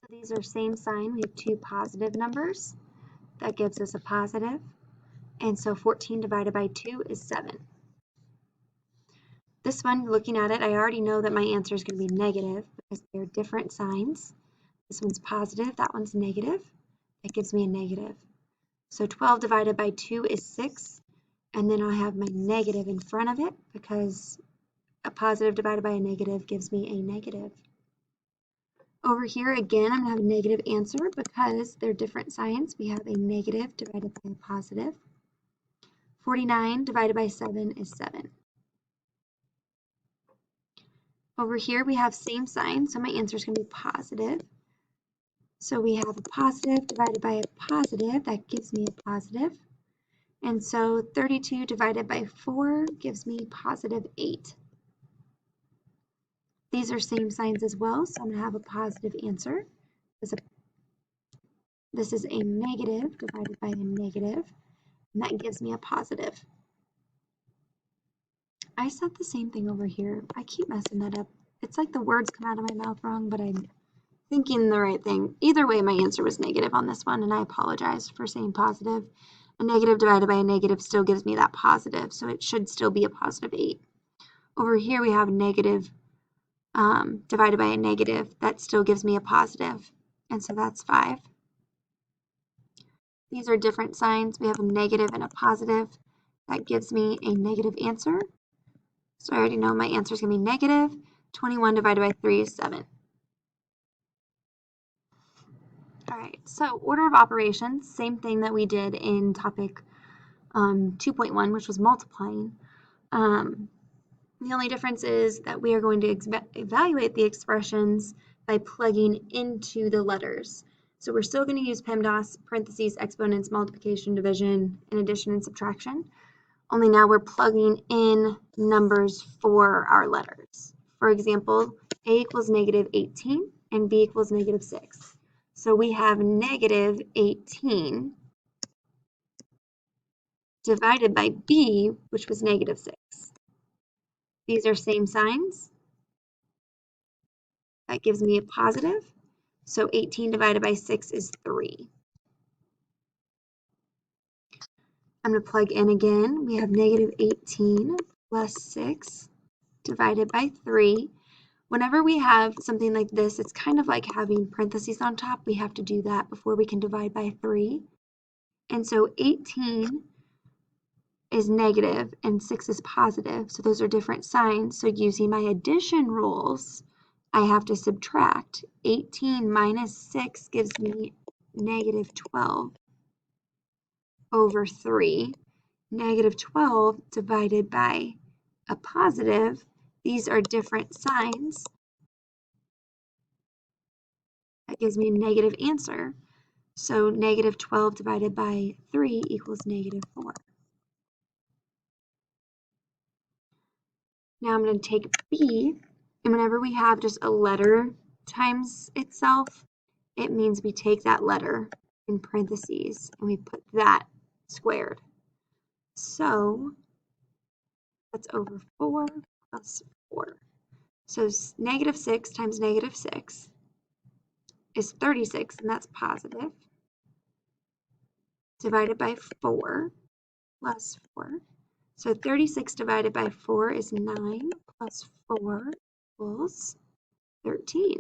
These are same sign. We have two positive numbers. That gives us a positive. And so 14 divided by 2 is 7. This one, looking at it, I already know that my answer is going to be negative because they're different signs. This one's positive, that one's negative. That gives me a negative. So 12 divided by 2 is 6. And then I have my negative in front of it because a positive divided by a negative gives me a negative. Over here, again, I'm going to have a negative answer because they're different signs. We have a negative divided by a positive. 49 divided by 7 is 7. Over here, we have same sign, so my answer is going to be positive. So we have a positive divided by a positive. That gives me a positive. And so 32 divided by 4 gives me positive 8. These are same signs as well, so I'm going to have a positive answer. This is a negative divided by a negative, and that gives me a positive. I said the same thing over here. I keep messing that up. It's like the words come out of my mouth wrong, but I'm thinking the right thing. Either way, my answer was negative on this one, and I apologize for saying positive. A negative divided by a negative still gives me that positive, so it should still be a positive 8. Over here, we have negative divided by a negative. That still gives me a positive, and so that's 5. These are different signs. We have a negative and a positive. That gives me a negative answer. So I already know my answer is going to be negative. 21 divided by 3 is 7. All right, so order of operations, same thing that we did in topic 2.1, which was multiplying. The only difference is that we are going to evaluate the expressions by plugging into the letters. So we're still going to use PEMDAS, parentheses, exponents, multiplication, division, and addition and subtraction. Only now we're plugging in numbers for our letters. For example, A equals negative 18 and B equals negative 6. So we have negative 18 divided by B, which was negative 6. These are same signs. That gives me a positive. So 18 divided by 6 is 3. I'm going to plug in again. We have negative 18 plus 6 divided by 3. Whenever we have something like this, it's kind of like having parentheses on top. We have to do that before we can divide by 3. And so 18 is negative and 6 is positive. So those are different signs. So using my addition rules, I have to subtract. 18 minus 6 gives me negative 12 over 3. Negative 12 divided by a positive. These are different signs. That gives me a negative answer. So negative 12 divided by 3 equals negative 4. Now I'm going to take B, and whenever we have just a letter times itself, it means we take that letter in parentheses and we put that squared. So that's over 4 plus 4. So negative 6 times negative 6 is 36, and that's positive, divided by 4 plus 4. So 36 divided by 4 is 9 plus 4 equals 13.